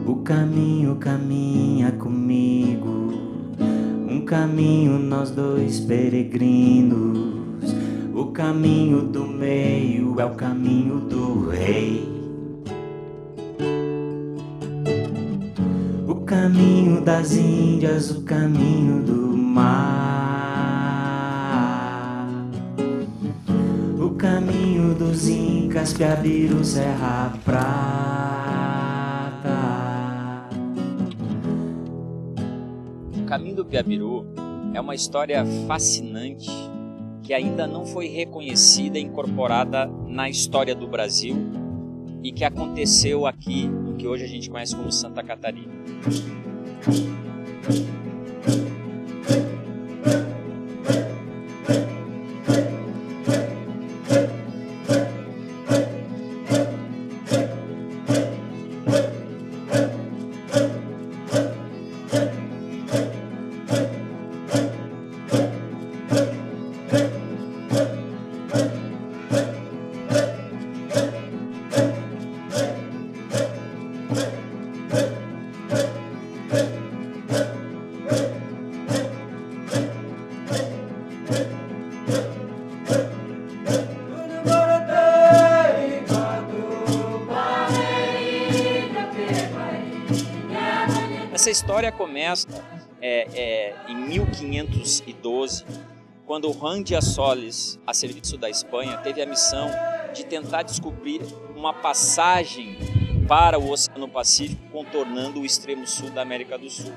O caminho caminha comigo, um caminho nós dois peregrinos. O caminho do meio é o caminho do rei. O caminho das Índias, o caminho do mar. O caminho dos Incas, Piabiru, Serra Prata. O caminho do Piabiru é uma história fascinante que ainda não foi reconhecida e incorporada na história do Brasil e que aconteceu aqui, no que hoje a gente conhece como Santa Catarina. Essa história começa em 1512, quando Juan de Solis, a serviço da Espanha, teve a missão de tentar descobrir uma passagem para o Oceano Pacífico, contornando o extremo sul da América do Sul.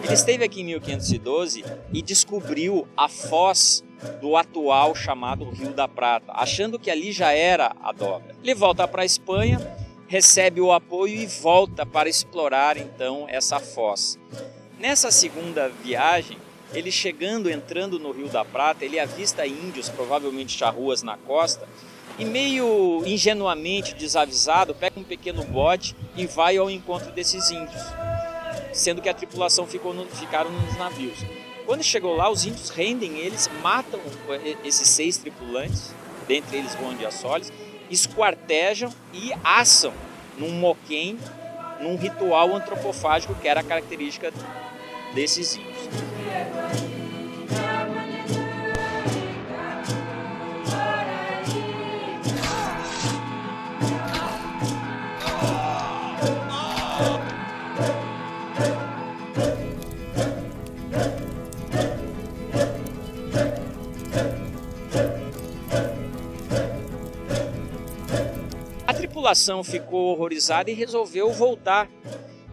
Ele esteve aqui em 1512 e descobriu a foz do atual chamado Rio da Prata, achando que ali já era a dobra. Ele volta para a Espanha, recebe o apoio e volta para explorar então essa foz. Nessa segunda viagem, ele entrando no Rio da Prata, ele avista índios, provavelmente charruas na costa, e meio ingenuamente desavisado, pega um pequeno bote e vai ao encontro desses índios, sendo que a tripulação ficaram nos navios. Quando chegou lá, os índios rendem eles, matam esses 6 tripulantes, dentre eles Juan de Solis, esquartejam e assam num moquém, num ritual antropofágico que era a característica desses índios. A tripulação ficou horrorizada e resolveu voltar.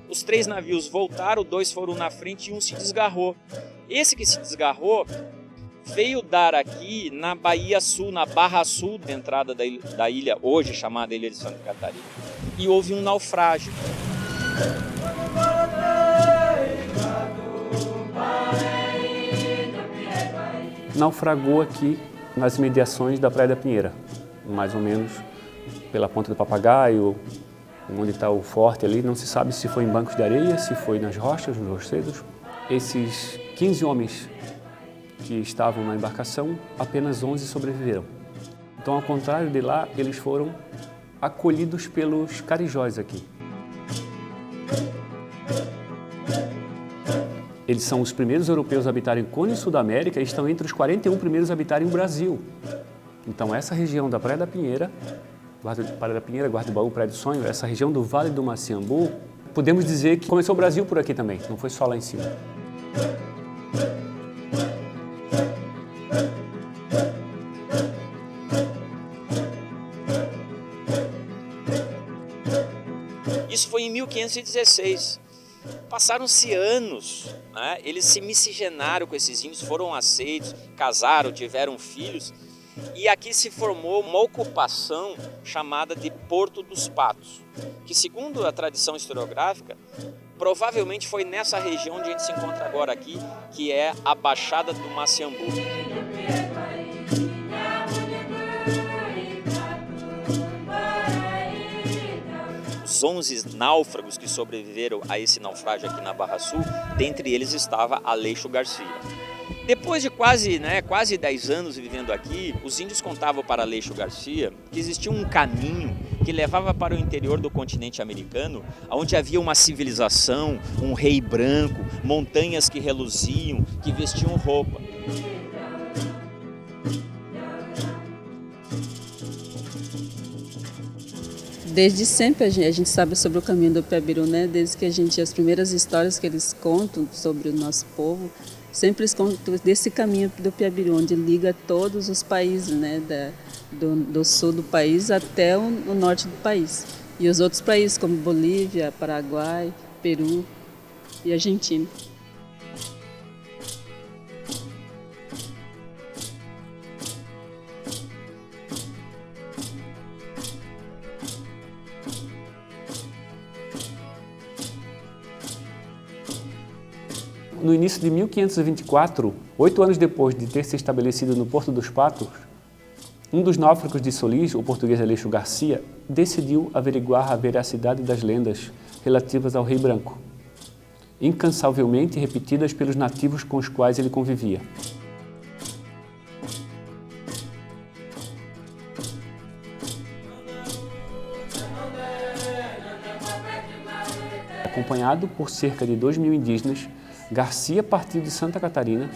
Os 3 navios voltaram, 2 foram na frente e um se desgarrou. Esse que se desgarrou veio dar aqui na Bahia Sul, na Barra Sul da entrada da ilha, hoje chamada Ilha de Santa Catarina, e houve um naufrágio. Naufragou aqui nas imediações da Praia da Pinheira, mais ou menos pela Ponta do Papagaio, onde está o forte ali. Não se sabe se foi em bancos de areia, se foi nas rochas, nos rochedos. Esses 15 homens que estavam na embarcação, apenas 11 sobreviveram. Então, ao contrário de lá, eles foram acolhidos pelos carijós aqui. Eles são os primeiros europeus a habitarem Cone Sul da América e estão entre os 41 primeiros a habitarem o Brasil. Então, essa região da Praia da Pinheira, Guarda do Baú, Praia do Sonho, essa região do Vale do Maciambu, podemos dizer que começou o Brasil por aqui também, não foi só lá em cima. Isso foi em 1516. Passaram-se anos, né? Eles se miscigenaram com esses índios, foram aceitos, casaram, tiveram filhos. E aqui se formou uma ocupação chamada de Porto dos Patos, que, segundo a tradição historiográfica, provavelmente foi nessa região onde a gente se encontra agora aqui, que é a Baixada do Maciambu. Os 11 náufragos que sobreviveram a esse naufrágio aqui na Barra Sul, dentre eles estava Aleixo Garcia. Depois de quase 10 anos vivendo aqui, os índios contavam para Aleixo Garcia que existia um caminho que levava para o interior do continente americano, onde havia uma civilização, um rei branco, montanhas que reluziam, que vestiam roupa. Desde sempre a gente sabe sobre o caminho do Piabiru, né? Desde que as primeiras histórias que eles contam sobre o nosso povo, sempre eles contam desse caminho do Piabiru, onde liga todos os países, né? Do sul do país até o norte do país. E os outros países como Bolívia, Paraguai, Peru e Argentina. No início de 1524, 8 anos depois de ter se estabelecido no Porto dos Patos, um dos náufragos de Solis, o português Aleixo Garcia, decidiu averiguar a veracidade das lendas relativas ao Rei Branco, incansavelmente repetidas pelos nativos com os quais ele convivia. Acompanhado por cerca de 2.000 indígenas, Garcia partiu de Santa Catarina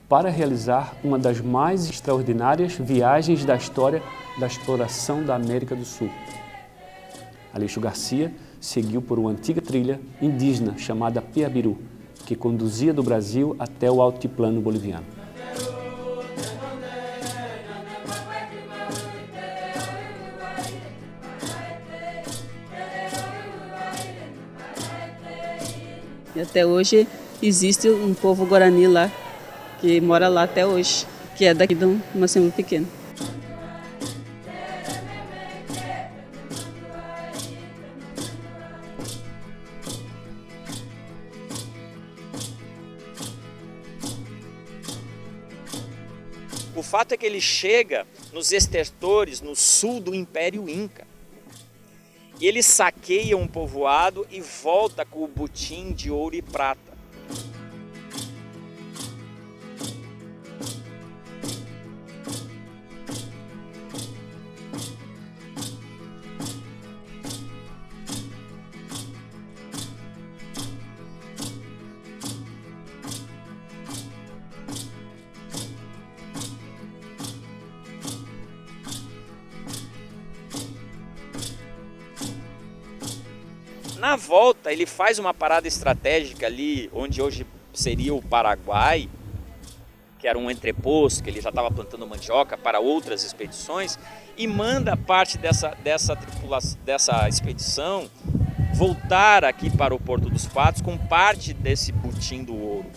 para realizar uma das mais extraordinárias viagens da história da exploração da América do Sul. Aleixo Garcia seguiu por uma antiga trilha indígena chamada Piabiru, que conduzia do Brasil até o altiplano boliviano. E até hoje existe um povo guarani lá, que mora lá até hoje, que é daqui de uma Macembu pequena. O fato é que ele chega nos estertores, no sul do Império Inca. E ele saqueia um povoado e volta com o butim de ouro e prata. Na volta, ele faz uma parada estratégica ali, onde hoje seria o Paraguai, que era um entreposto, que ele já estava plantando mandioca para outras expedições, e manda parte dessa expedição voltar aqui para o Porto dos Patos com parte desse butim do ouro.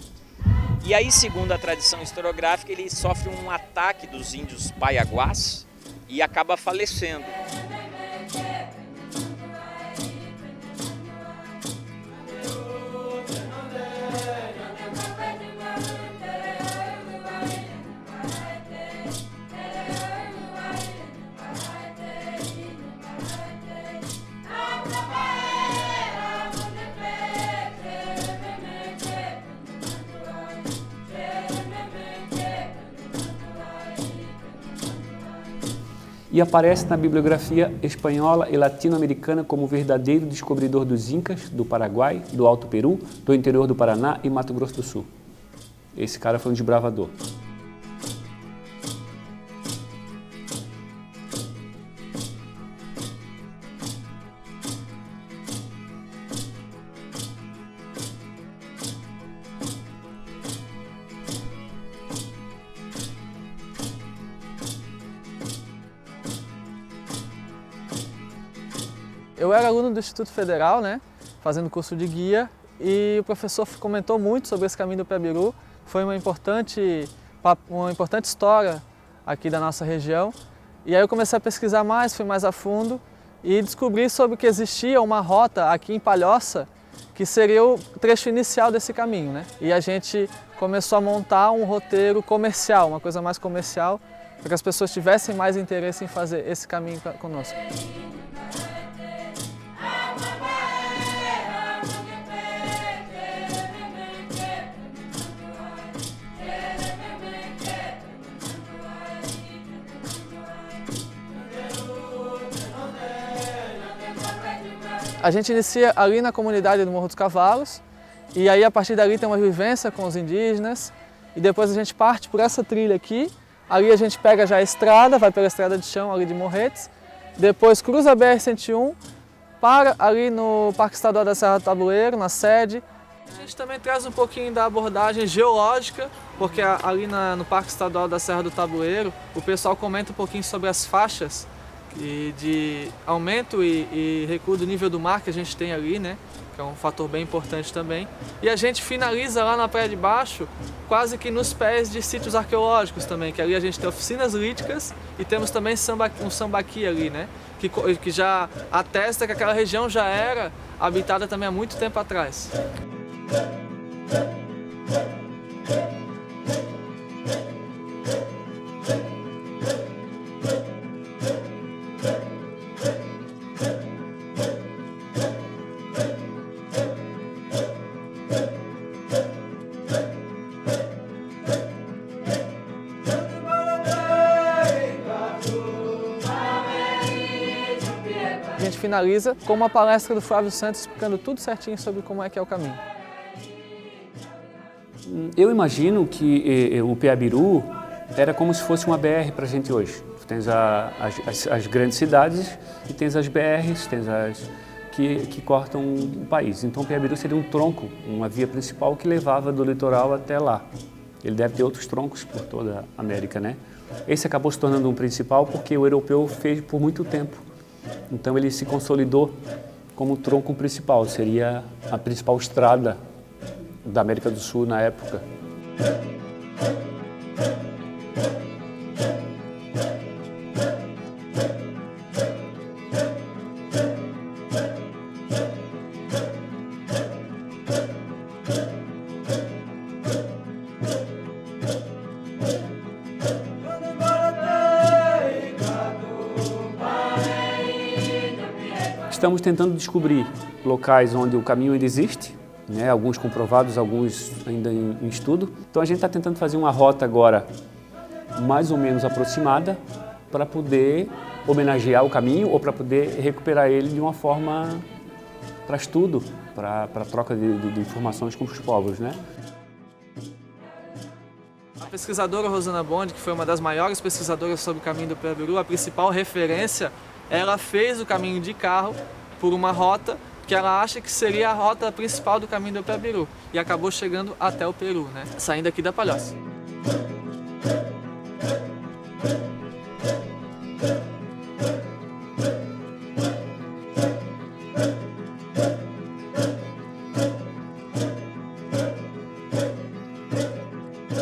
E aí, segundo a tradição historiográfica, ele sofre um ataque dos índios paiaguás e acaba falecendo. E aparece na bibliografia espanhola e latino-americana como verdadeiro descobridor dos Incas, do Paraguai, do Alto Peru, do interior do Paraná e Mato Grosso do Sul. Esse cara foi um desbravador. Eu era aluno do Instituto Federal, né, fazendo curso de guia, e o professor comentou muito sobre esse caminho do Piabiru. Foi uma importante história aqui da nossa região. E aí eu comecei a pesquisar mais, fui mais a fundo e descobri sobre que existia uma rota aqui em Palhoça que seria o trecho inicial desse caminho, né? E a gente começou a montar um roteiro comercial, uma coisa mais comercial, para que as pessoas tivessem mais interesse em fazer esse caminho conosco. A gente inicia ali na comunidade do Morro dos Cavalos, e aí a partir dali tem uma vivência com os indígenas, e depois a gente parte por essa trilha aqui, ali a gente pega já a estrada, vai pela estrada de chão ali de Morretes, depois cruza a BR-101, para ali no Parque Estadual da Serra do Tabuleiro, na sede. A gente também traz um pouquinho da abordagem geológica, porque ali no Parque Estadual da Serra do Tabuleiro, o pessoal comenta um pouquinho sobre as faixas de aumento e recuo do nível do mar que a gente tem ali, né? Que é um fator bem importante também. E a gente finaliza lá na Praia de Baixo, quase que nos pés de sítios arqueológicos também, que ali a gente tem oficinas líticas e temos também um sambaqui ali, né? Que já atesta que aquela região já era habitada também há muito tempo atrás. A gente finaliza com uma palestra do Flávio Santos explicando tudo certinho sobre como é que é o caminho. Eu imagino que o Piabiru era como se fosse uma BR para a gente hoje. Tu tens as grandes cidades e tens as BRs, tens as que cortam o país. Então o Piabiru seria um tronco, uma via principal que levava do litoral até lá. Ele deve ter outros troncos por toda a América, né? Esse acabou se tornando um principal porque o europeu fez por muito tempo. Então ele se consolidou como o tronco principal, seria a principal estrada da América do Sul na época. Estamos tentando descobrir locais onde o caminho ainda existe, né? Alguns comprovados, alguns ainda em estudo. Então a gente está tentando fazer uma rota agora mais ou menos aproximada para poder homenagear o caminho ou para poder recuperar ele de uma forma para estudo, para troca de informações com os povos, né? A pesquisadora Rosana Bond, que foi uma das maiores pesquisadoras sobre o caminho do Piabiru, a principal referência, ela fez o caminho de carro por uma rota que ela acha que seria a rota principal do caminho do Piabiru e acabou chegando até o Peru, né? Saindo aqui da Palhoça.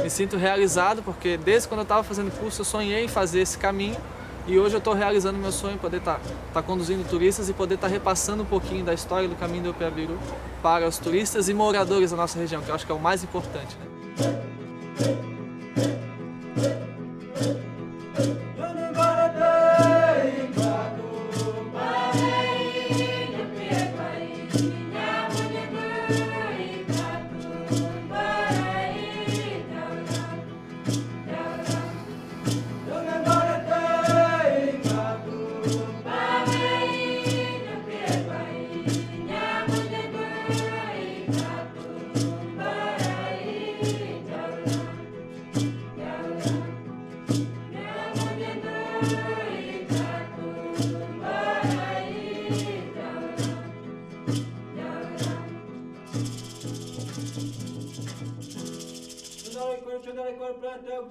Me sinto realizado porque desde quando eu estava fazendo curso eu sonhei em fazer esse caminho e hoje eu estou realizando meu sonho, poder estar conduzindo turistas e poder estar repassando um pouquinho da história do caminho do Piabiru para os turistas e moradores da nossa região, que eu acho que é o mais importante, né? Plantão,